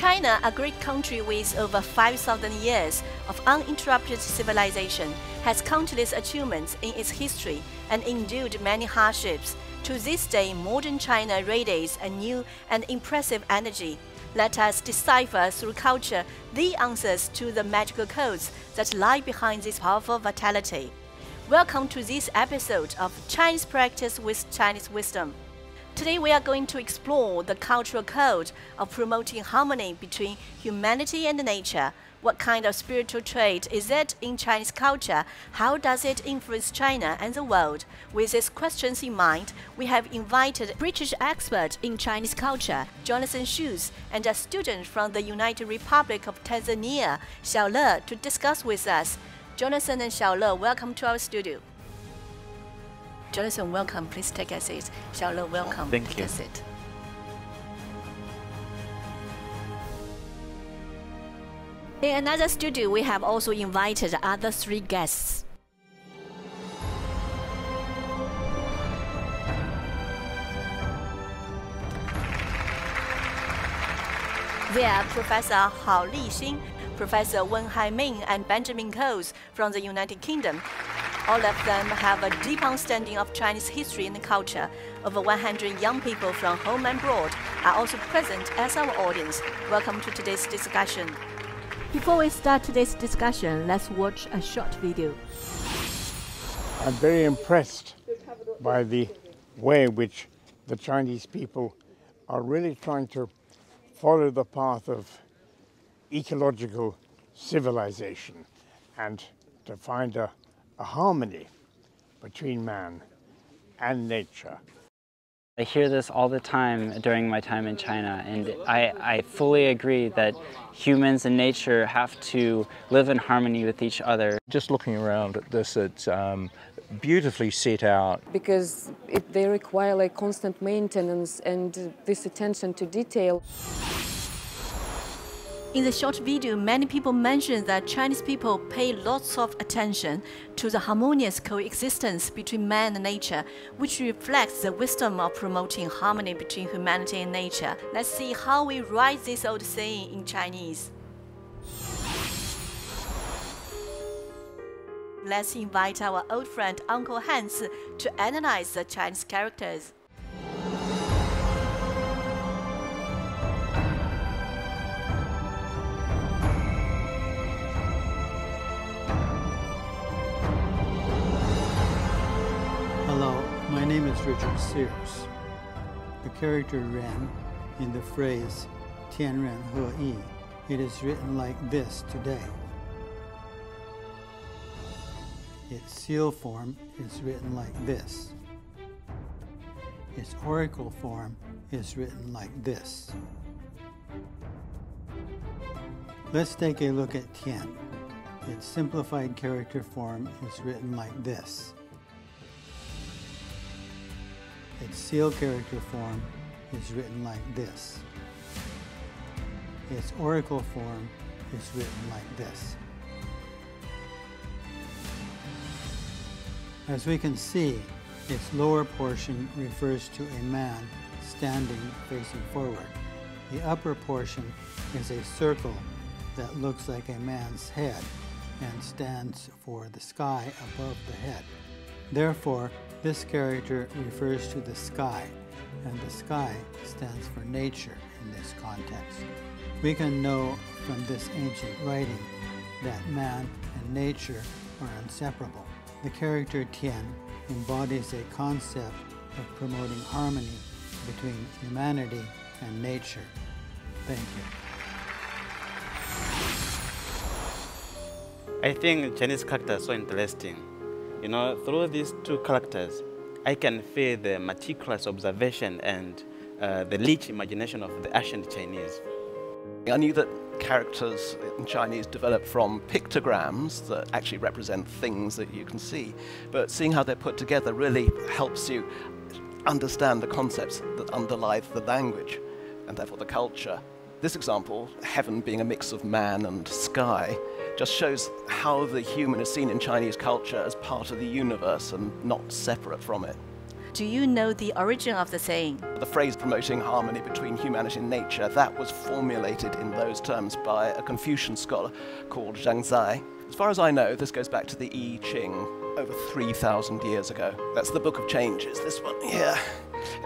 China, a great country with over 5,000 years of uninterrupted civilization, has countless achievements in its history and endured many hardships. To this day, modern China radiates a new and impressive energy. Let us decipher through culture the answers to the magical codes that lie behind this powerful vitality. Welcome to this episode of Chinese Practice with Chinese Wisdom. Today we are going to explore the cultural code of promoting harmony between humanity and nature. What kind of spiritual trait is it in Chinese culture? How does it influence China and the world? With these questions in mind, we have invited British expert in Chinese culture, Jonathan Schultz, and a student from the United Republic of Tanzania, Xiaole, to discuss with us. Jonathan and Xiaole, welcome to our studio. Jonathan, welcome. Please take a seat. Xiaole, welcome. Thank you. Take a seat. In another studio, we have also invited other three guests. They are Professor Hao Lixin, Professor Wen Haiming, and Benjamin Coles from the United Kingdom. All of them have a deep understanding of Chinese history and culture. Over 100 young people from home and abroad are also present as our audience. Welcome to today's discussion. Before we start today's discussion, let's watch a short video. I'm very impressed by the way in which the Chinese people are really trying to follow the path of ecological civilization and to find a harmony between man and nature. I hear this all the time during my time in China, and I fully agree that humans and nature have to live in harmony with each other. Just looking around at this, it's beautifully set out. Because they require like constant maintenance and this attention to detail. In the short video, many people mention that Chinese people pay lots of attention to the harmonious coexistence between man and nature, which reflects the wisdom of promoting harmony between humanity and nature. Let's see how we write this old saying in Chinese. Let's invite our old friend Uncle Hans to analyze the Chinese characters. Hello, my name is Richard Sears. The character Ren in the phrase天人合一, it is written like this today. Its seal form is written like this. Its oracle form is written like this. Let's take a look at Tian. Its simplified character form is written like this. Its seal character form is written like this. Its oracle form is written like this. As we can see, its lower portion refers to a man standing facing forward. The upper portion is a circle that looks like a man's head and stands for the sky above the head. Therefore, this character refers to the sky, and the sky stands for nature in this context. We can know from this ancient writing that man and nature are inseparable. The character Tian embodies a concept of promoting harmony between humanity and nature. Thank you. I think Chinese characters are so interesting. You know, through these two characters, I can feel the meticulous observation and the rich imagination of the ancient Chinese. I knew that characters in Chinese develop from pictograms that actually represent things that you can see, but seeing how they're put together really helps you understand the concepts that underlie the language and therefore the culture. This example, heaven being a mix of man and sky, just shows how the human is seen in Chinese culture as part of the universe and not separate from it. Do you know the origin of the saying? The phrase promoting harmony between humanity and nature, that was formulated in those terms by a Confucian scholar called Zhang Zai. As far as I know, this goes back to the I Ching over 3,000 years ago. That's the Book of Changes, this one here,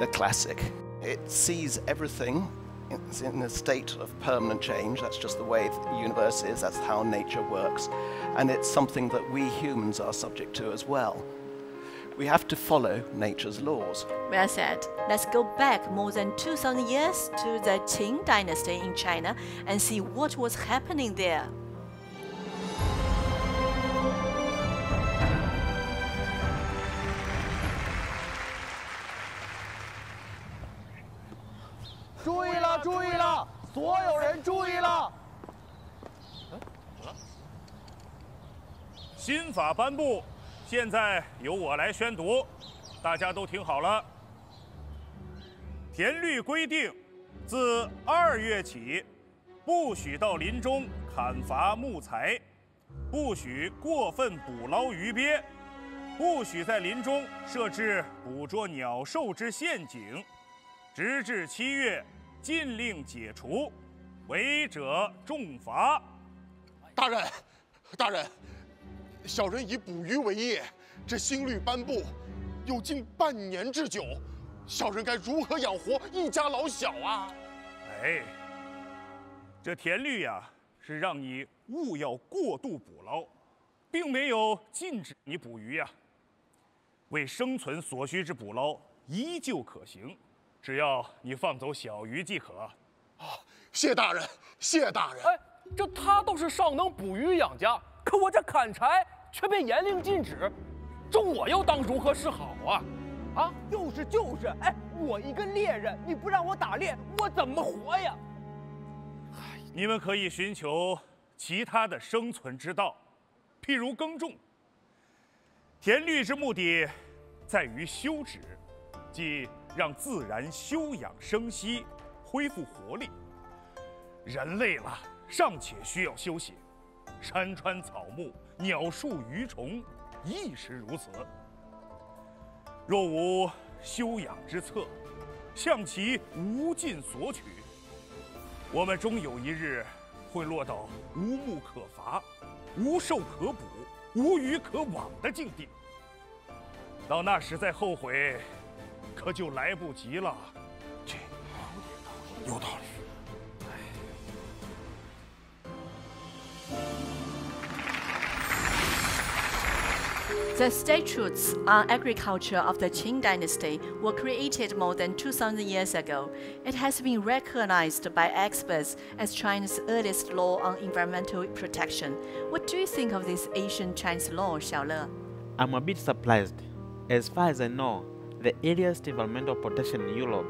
a classic. It sees everything it's in a state of permanent change. That's just the way the universe is, that's how nature works. And it's something that we humans are subject to as well. We have to follow nature's laws. Well said. Let's go back more than 2,000 years to the Qing dynasty in China and see what was happening there. 注意了，注意了！所有人注意了！新法颁布，现在由我来宣读，大家都听好了。田律规定，自2月起，不许到林中砍伐木材，不许过分捕捞鱼鳖，不许在林中设置捕捉鸟兽之陷阱，直至7月。 禁令解除，违者重罚。大人，大人，小人以捕鱼为业，这新律颁布，有近半年之久，小人该如何养活一家老小啊？哎，这田律呀，是让你勿要过度捕捞，并没有禁止你捕鱼呀。为生存所需之捕捞依旧可行。 只要你放走小鱼即可。啊，谢大人，谢大人。哎，这他倒是尚能捕鱼养家，可我这砍柴却被严令禁止，这我又当如何是好啊？啊，就是，哎，我一个猎人，你不让我打猎，我怎么活呀？你们可以寻求其他的生存之道，譬如耕种。田律之目的，在于修止，即 让自然休养生息，恢复活力。人累了，尚且需要休息。山川草木、鸟树鱼虫，亦是如此。若无休养之策，向其无尽索取，我们终有一日会落到无木可伐、无兽可捕、无鱼可网的境地。到那时再后悔， 可就来不及了。这有道理。The statutes on agriculture of the Qing dynasty were created more than 2,000 years ago. It has been recognized by experts as China's earliest law on environmental protection. What do you think of this ancient Chinese law, Xiaole? I'm a bit surprised. As far as I know, the earliest environmental protection in Europe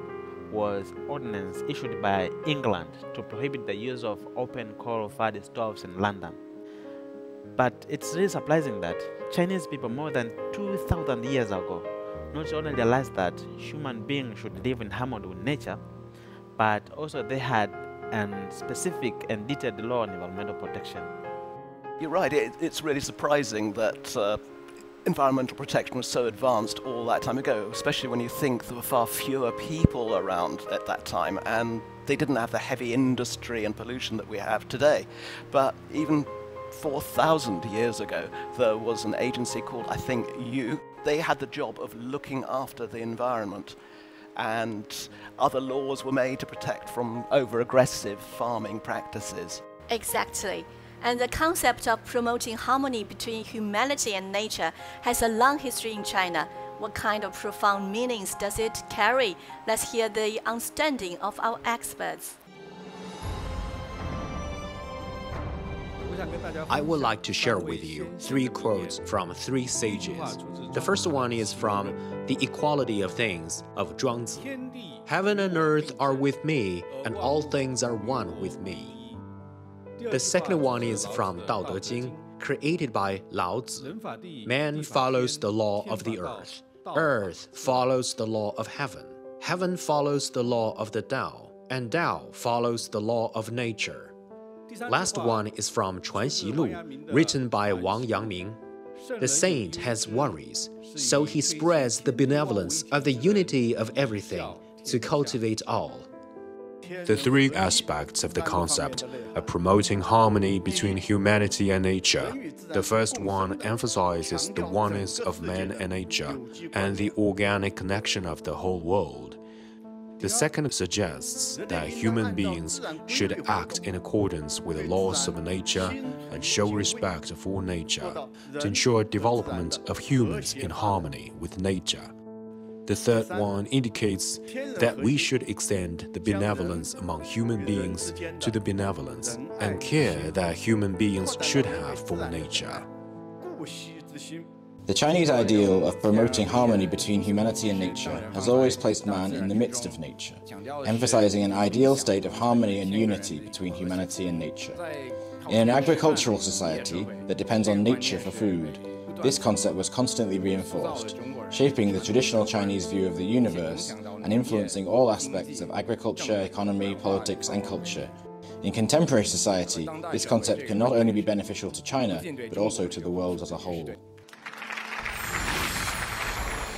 was ordinance issued by England to prohibit the use of open coal-fired stoves in London. But it's really surprising that Chinese people more than 2,000 years ago not only realized that human beings should live in harmony with nature, but also they had a specific and detailed law on environmental protection. You're right, it's really surprising that environmental protection was so advanced all that time ago, especially when you think there were far fewer people around at that time and they didn't have the heavy industry and pollution that we have today. But even 4,000 years ago, there was an agency called, I think, U. They had the job of looking after the environment, and other laws were made to protect from over-aggressive farming practices. Exactly. And the concept of promoting harmony between humanity and nature has a long history in China. What kind of profound meanings does it carry? Let's hear the understanding of our experts. I would like to share with you 3 quotes from 3 sages. The first one is from The Equality of Things of Zhuangzi. Heaven and earth are with me, and all things are one with me. The second one is from Dao De Jing, created by Lao Tzu. Man follows the law of the earth. Earth follows the law of heaven. Heaven follows the law of the Tao, and Tao follows the law of nature. Last one is from Chuan Xi Lu, written by Wang Yangming. The saint has worries, so he spreads the benevolence of the unity of everything to cultivate all. The three aspects of the concept are promoting harmony between humanity and nature. The first one emphasizes the oneness of man and nature and the organic connection of the whole world. The second suggests that human beings should act in accordance with the laws of nature and show respect for nature to ensure development of humans in harmony with nature. The third one indicates that we should extend the benevolence among human beings to the benevolence and care that human beings should have for nature. The Chinese ideal of promoting harmony between humanity and nature has always placed man in the midst of nature, emphasizing an ideal state of harmony and unity between humanity and nature. In an agricultural society that depends on nature for food, this concept was constantly reinforced, shaping the traditional Chinese view of the universe and influencing all aspects of agriculture, economy, politics, and culture. In contemporary society, this concept can not only be beneficial to China, but also to the world as a whole.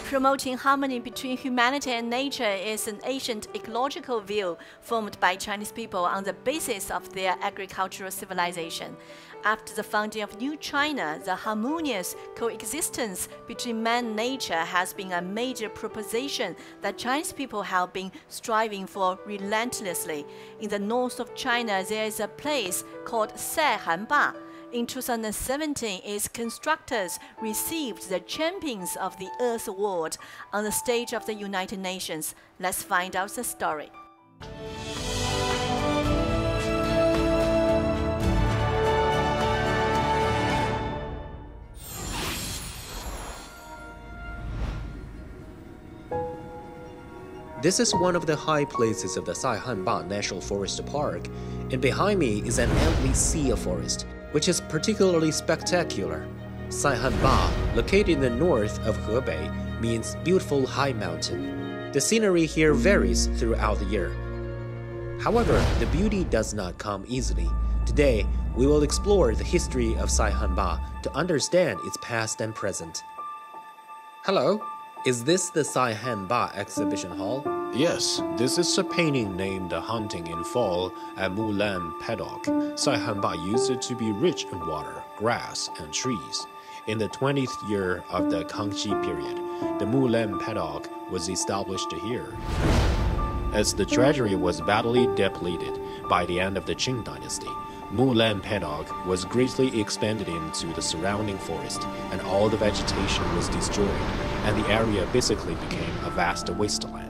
Promoting harmony between humanity and nature is an ancient ecological view formed by Chinese people on the basis of their agricultural civilization. After the founding of New China, the harmonious coexistence between man and nature has been a major proposition that Chinese people have been striving for relentlessly. In the north of China, there is a place called Saihanba. In 2017, its constructors received the Champions of the Earth Award on the stage of the United Nations. Let's find out the story. This is one of the high places of the Saihanba National Forest Park, and behind me is an endless sea of forest, which is particularly spectacular. Saihanba, located in the north of Hebei, means beautiful high mountain. The scenery here varies throughout the year. However, the beauty does not come easily. Today, we will explore the history of Saihanba to understand its past and present. Hello, is this the Saihanba exhibition hall? Yes, this is a painting named Hunting in Fall at Mulan Paddock. Saihanba used it to be rich in water, grass, and trees. In the 20th year of the Kangxi period, the Mulan Paddock was established here. As the treasury was badly depleted by the end of the Qing dynasty, Mulan Paddock was greatly expanded into the surrounding forest, and all the vegetation was destroyed, and the area basically became a vast wasteland.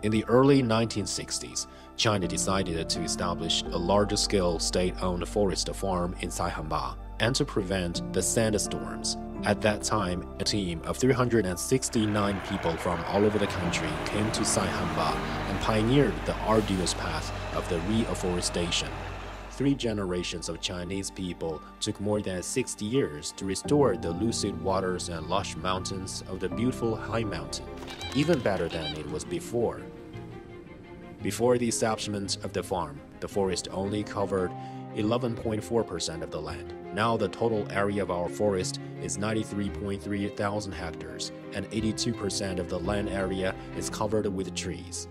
In the early 1960s, China decided to establish a larger-scale state-owned forest farm in Saihanba and to prevent the sandstorms. At that time, a team of 369 people from all over the country came to Saihanba and pioneered the arduous path of the reforestation. 3 generations of Chinese people took more than 60 years to restore the lucid waters and lush mountains of the beautiful high mountain, even better than it was before. Before the establishment of the farm, the forest only covered 11.4% of the land. Now the total area of our forest is 93.3 thousand hectares, and 82% of the land area is covered with trees.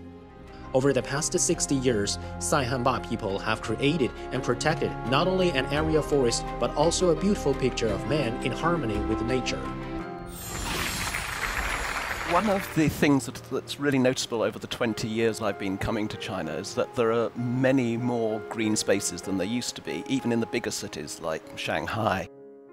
Over the past 60 years, Saihanba people have created and protected not only an area of forest, but also a beautiful picture of man in harmony with nature. One of the things that's really noticeable over the 20 years I've been coming to China is that there are many more green spaces than there used to be, even in the bigger cities like Shanghai.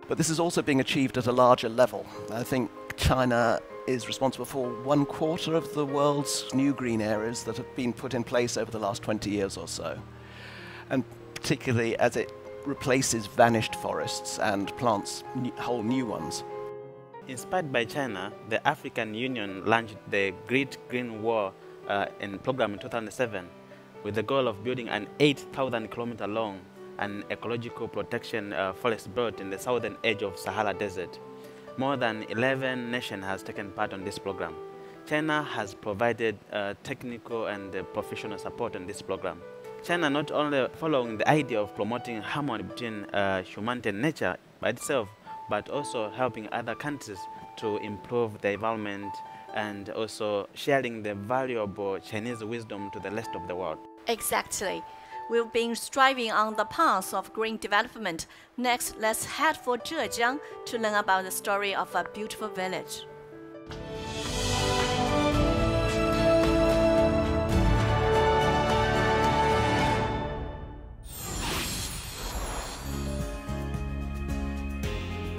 But this is also being achieved at a larger level. I think China is responsible for 1/4 of the world's new green areas that have been put in place over the last 20 years or so. And particularly as it replaces vanished forests and plants whole new ones. Inspired by China, the African Union launched the Great Green Wall program in 2007 with the goal of building an 8,000-kilometer long and ecological protection forest belt in the southern edge of Sahara Desert. More than 11 nations has taken part on this program. China has provided technical and professional support on this program. China not only following the idea of promoting harmony between humanity and nature, by itself, but also helping other countries to improve their environment and also sharing the valuable Chinese wisdom to the rest of the world. Exactly. We've been striving on the path of green development. Next, let's head for Zhejiang to learn about the story of a beautiful village.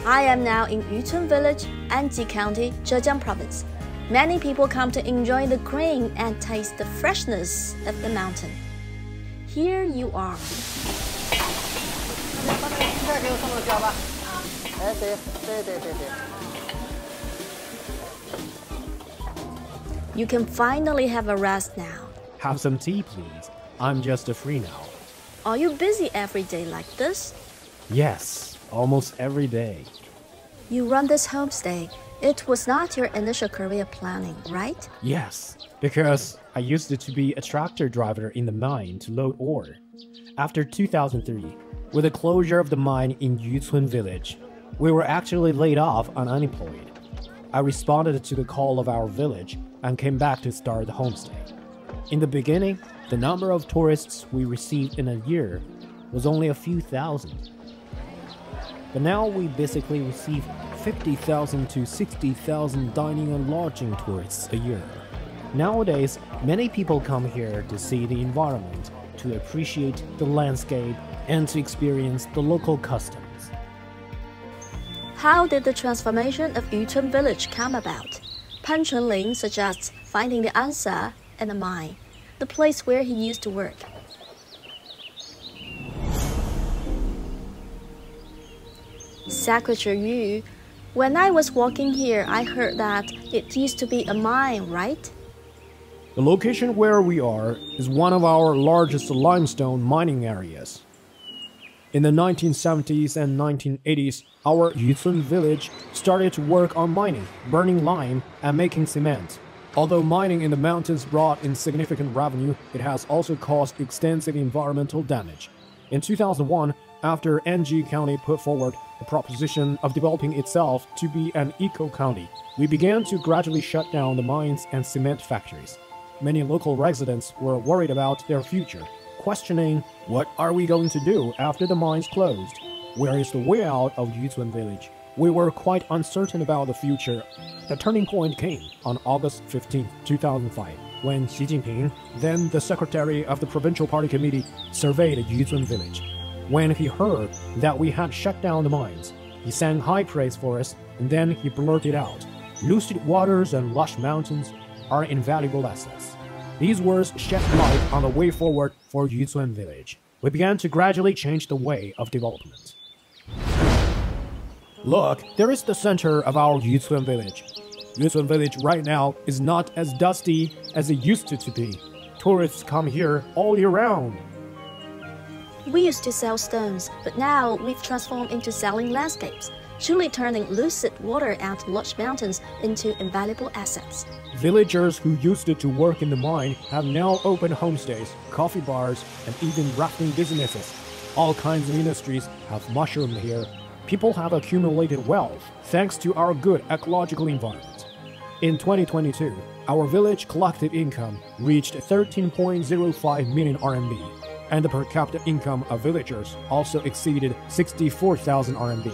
I am now in Yutun Village, Anji County, Zhejiang Province. Many people come to enjoy the green and taste the freshness of the mountain. Here you are. You can finally have a rest now. Have some tea, please. I'm just free now. Are you busy every day like this? Yes, almost every day. You run this homestay. It was not your initial career planning, right? Yes, because I used to be a tractor driver in the mine to load ore. After 2003, with the closure of the mine in Yutun village, we were actually laid off and unemployed. I responded to the call of our village and came back to start the homestay. In the beginning, the number of tourists we received in a year was only a few thousand. But now we basically receive 50,000 to 60,000 dining and lodging tourists a year. Nowadays, many people come here to see the environment, to appreciate the landscape, and to experience the local customs. How did the transformation of Yutun village come about? Pan Chunling suggests finding the answer in the mine, the place where he used to work. Secretary Yu, when I was walking here, I heard that it used to be a mine, right? The location where we are is one of our largest limestone mining areas. In the 1970s and 1980s, our Yutun village started to work on mining, burning lime, and making cement. Although mining in the mountains brought in significant revenue, it has also caused extensive environmental damage. In 2001, after Anji County put forward the proposition of developing itself to be an eco-county, we began to gradually shut down the mines and cement factories. Many local residents were worried about their future, questioning, what are we going to do after the mines closed? Where is the way out of Yutun village? We were quite uncertain about the future. The turning point came on August 15, 2005, when Xi Jinping, then the secretary of the Provincial Party Committee, surveyed Yutun village. When he heard that we had shut down the mines, he sang high praise for us, and then he blurted out, "Lucid waters and lush mountains are invaluable assets." These words shed light on the way forward for Yutun village. We began to gradually change the way of development. Look, there is the center of our Yutun village. Yutun village right now is not as dusty as it used to be. Tourists come here all year round. We used to sell stones, but now we've transformed into selling landscapes, surely turning lucid water and lush mountains into invaluable assets. Villagers who used to work in the mine have now opened homestays, coffee bars, and even rafting businesses. All kinds of industries have mushroomed here. People have accumulated wealth thanks to our good ecological environment. In 2022, our village collective income reached 13.05 million RMB, and the per capita income of villagers also exceeded 64,000 RMB.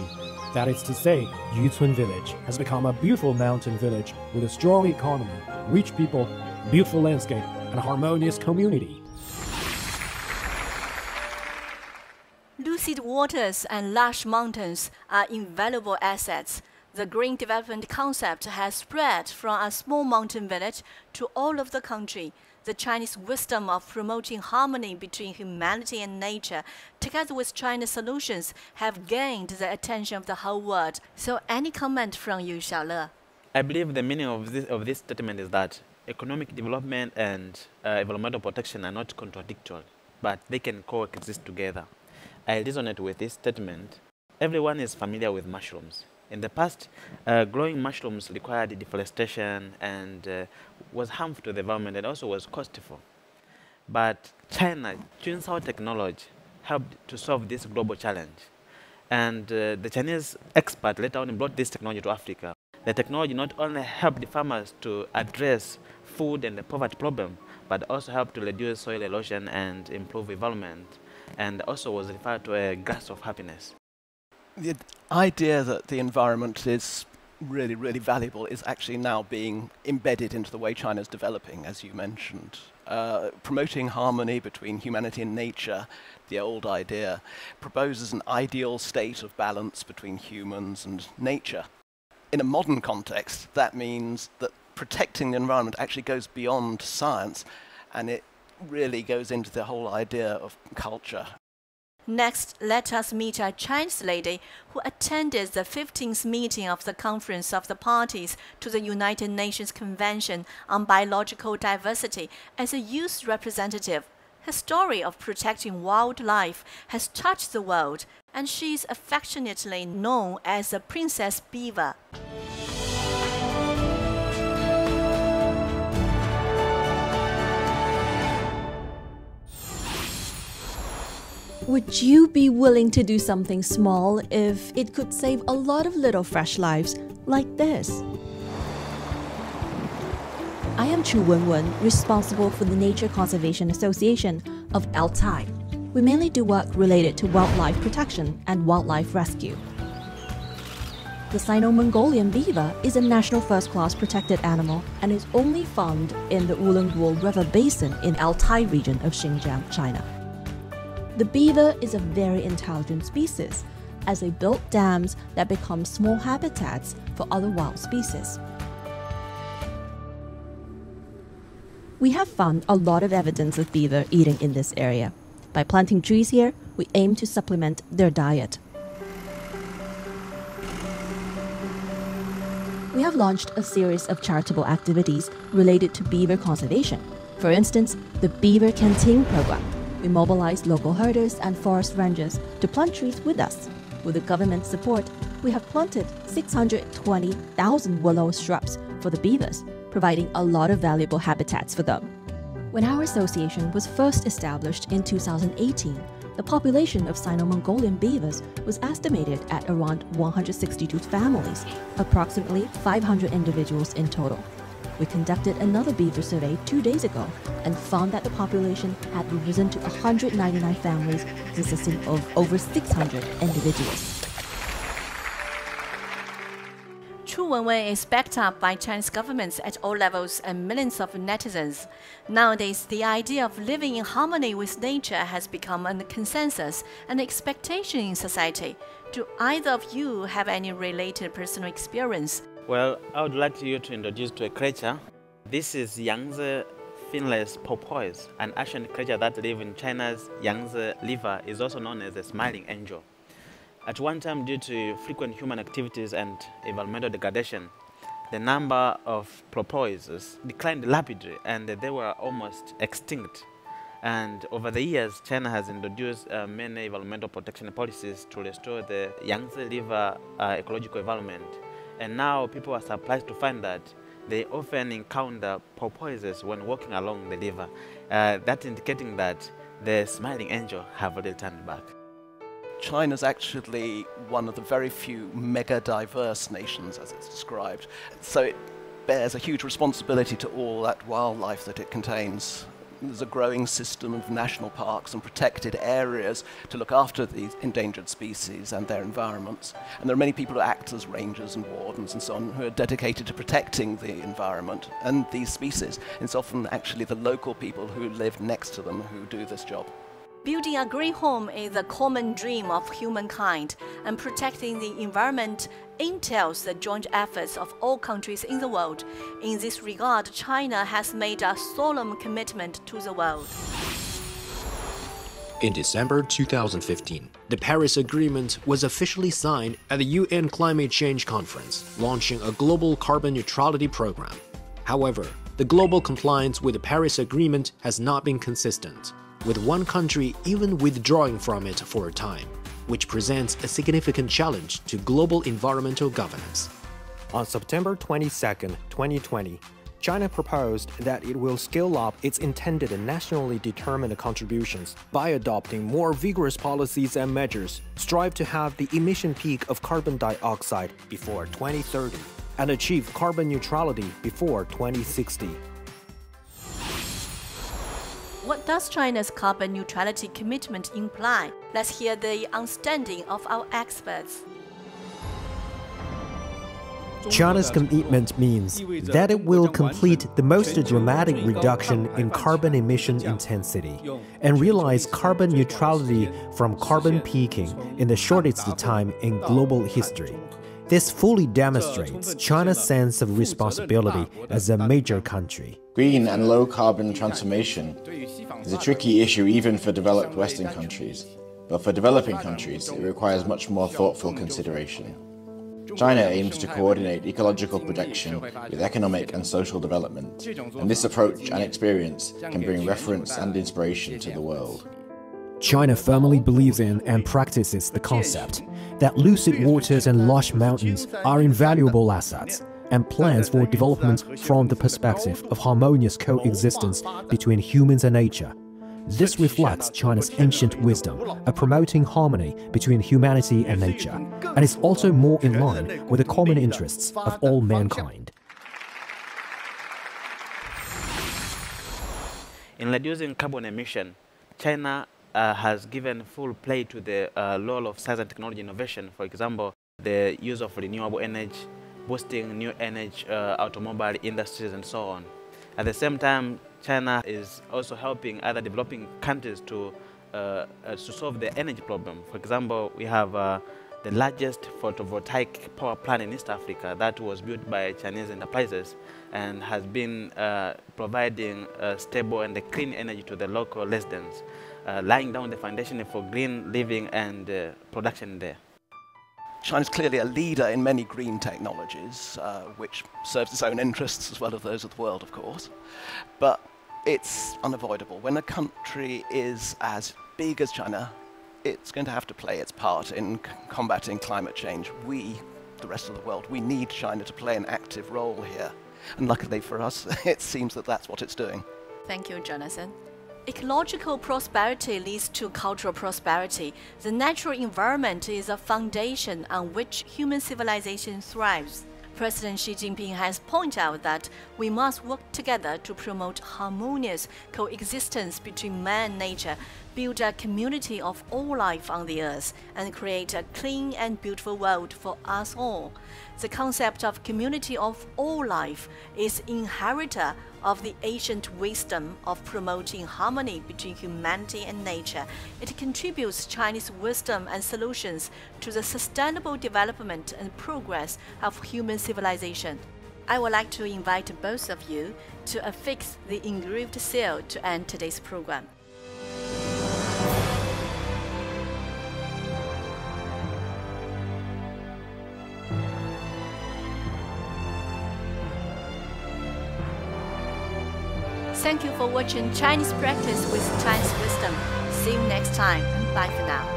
That is to say, Yutun village has become a beautiful mountain village with a strong economy, rich people, beautiful landscape, and a harmonious community. Lucid waters and lush mountains are invaluable assets. The green development concept has spread from a small mountain village to all of the country. The Chinese wisdom of promoting harmony between humanity and nature, together with China's solutions, have gained the attention of the whole world. So any comment from you, Xiaole? I believe the meaning of this statement is that economic development and environmental protection are not contradictory, but they can coexist together. I resonate with this statement. Everyone is familiar with mushrooms. In the past, growing mushrooms required deforestation and was harmful to the environment and also was costly. But China, Junsao technology helped to solve this global challenge. And the Chinese expert later on brought this technology to Africa. The technology not only helped the farmers to address food and the poverty problem, but also helped to reduce soil erosion and improve environment, and also was referred to a grass of happiness. The idea that the environment is really, really valuable is actually now being embedded into the way China's developing, as you mentioned. Promoting harmony between humanity and nature, the old idea, proposes an ideal state of balance between humans and nature. In a modern context, that means that protecting the environment actually goes beyond science, and it really goes into the whole idea of culture. Next, let us meet a Chinese lady who attended the 15th meeting of the Conference of the Parties to the United Nations Convention on Biological Diversity as a youth representative. Her story of protecting wildlife has touched the world, and she is affectionately known as the Princess Beaver. Would you be willing to do something small if it could save a lot of little fresh lives like this? I am Chu Wenwen, responsible for the Nature Conservation Association of Altai. We mainly do work related to wildlife protection and wildlife rescue. The Sino-Mongolian beaver is a national first-class protected animal and is only found in the Ulanguo River Basin in Altai region of Xinjiang, China. The beaver is a very intelligent species, as they build dams that become small habitats for other wild species. We have found a lot of evidence of beaver eating in this area. By planting trees here, we aim to supplement their diet. We have launched a series of charitable activities related to beaver conservation. For instance, the Beaver Canteen program. We mobilized local herders and forest rangers to plant trees with us. With the government's support, we have planted 620,000 willow shrubs for the beavers, providing a lot of valuable habitats for them. When our association was first established in 2018, the population of Sino-Mongolian beavers was estimated at around 162 families, approximately 500 individuals in total. We conducted another beaver survey 2 days ago and found that the population had risen to 199 families consisting of over 600 individuals. Chu Wenwen is backed up by Chinese governments at all levels and millions of netizens. Nowadays, the idea of living in harmony with nature has become a consensus and expectation in society. Do either of you have any related personal experience? Well, I would like you to introduce to a creature. This is Yangtze finless porpoise, an ancient creature that lives in China's Yangtze River, is also known as the smiling angel. At one time, due to frequent human activities and environmental degradation, the number of porpoises declined rapidly and they were almost extinct. And over the years, China has introduced many environmental protection policies to restore the Yangtze River ecological environment. And now people are surprised to find that they often encounter porpoises when walking along the river. That's indicating that the smiling angel have returned back. China's actually one of the very few mega-diverse nations, as it's described. So it bears a huge responsibility to all that wildlife that it contains. There's a growing system of national parks and protected areas to look after these endangered species and their environments. And there are many people who act as rangers and wardens and so on who are dedicated to protecting the environment and these species. It's often actually the local people who live next to them who do this job. Building a green home is a common dream of humankind, and protecting the environment entails the joint efforts of all countries in the world. In this regard, China has made a solemn commitment to the world. In December 2015, the Paris Agreement was officially signed at the UN Climate Change Conference, launching a global carbon neutrality program. However, the global compliance with the Paris Agreement has not been consistent, with one country even withdrawing from it for a time, which presents a significant challenge to global environmental governance. On September 22, 2020, China proposed that it will scale up its intended and nationally determined contributions by adopting more vigorous policies and measures, strive to have the emission peak of carbon dioxide before 2030, and achieve carbon neutrality before 2060. What does China's carbon neutrality commitment imply? Let's hear the understanding of our experts. China's commitment means that it will complete the most dramatic reduction in carbon emission intensity and realize carbon neutrality from carbon peaking in the shortest time in global history. This fully demonstrates China's sense of responsibility as a major country. Green and low carbon transformation is a tricky issue even for developed Western countries, but for developing countries it requires much more thoughtful consideration. China aims to coordinate ecological protection with economic and social development, and this approach and experience can bring reference and inspiration to the world. China firmly believes in and practices the concept that lucid waters and lush mountains are invaluable assets, and plans for development from the perspective of harmonious coexistence between humans and nature. This reflects China's ancient wisdom of promoting harmony between humanity and nature, and is also more in line with the common interests of all mankind. In reducing carbon emission, China has given full play to the role of science and technology innovation. For example, the use of renewable energy, boosting new energy automobile industries, and so on. At the same time, China is also helping other developing countries to solve the energy problem. For example, we have the largest photovoltaic power plant in East Africa that was built by Chinese enterprises and has been providing stable and clean energy to the local residents, laying down the foundation for green living and production there. China's clearly a leader in many green technologies, which serves its own interests as well as those of the world, of course. But it's unavoidable. When a country is as big as China, it's going to have to play its part in combating climate change. We, the rest of the world, we need China to play an active role here. And luckily for us, it seems that that's what it's doing. Thank you, Jonathan. Ecological prosperity leads to cultural prosperity. The natural environment is a foundation on which human civilization thrives. President Xi Jinping has pointed out that we must work together to promote harmonious coexistence between man and nature, build a community of all life on the earth, and create a clean and beautiful world for us all. The concept of community of all life is inheritor of the ancient wisdom of promoting harmony between humanity and nature. It contributes Chinese wisdom and solutions to the sustainable development and progress of human civilization. I would like to invite both of you to affix the engraved seal to end today's program. Thank you for watching Chinese Practice with Chinese Wisdom. See you next time, and bye for now.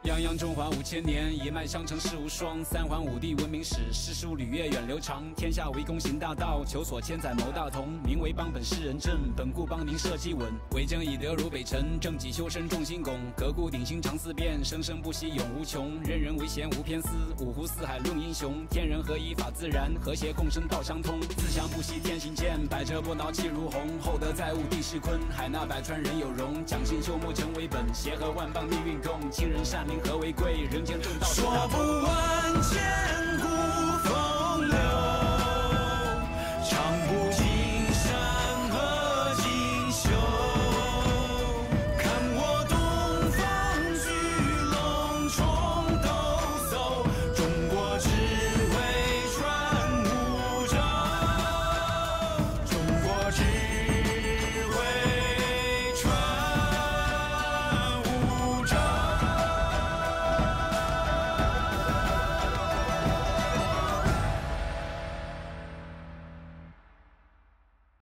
泱泱中华5000年，一脉相承事无双。三皇五帝文明史，诗书礼乐远流长。天下为公行大道，求索千载谋大同。民为邦本世人正，本固帮您社稷稳。为政以德如北辰，正己修身重心拱。革故鼎新常思变，生生不息永无穷。任人唯贤无偏私，五湖四海论英雄。天人合一法自然，和谐共生道相通。自强不息天行健，百折不挠气如虹。厚德载物地势坤，海纳百川人有容。讲信修睦成为本，协和万邦命运共。亲仁善邻和为贵，人间正道。说不完千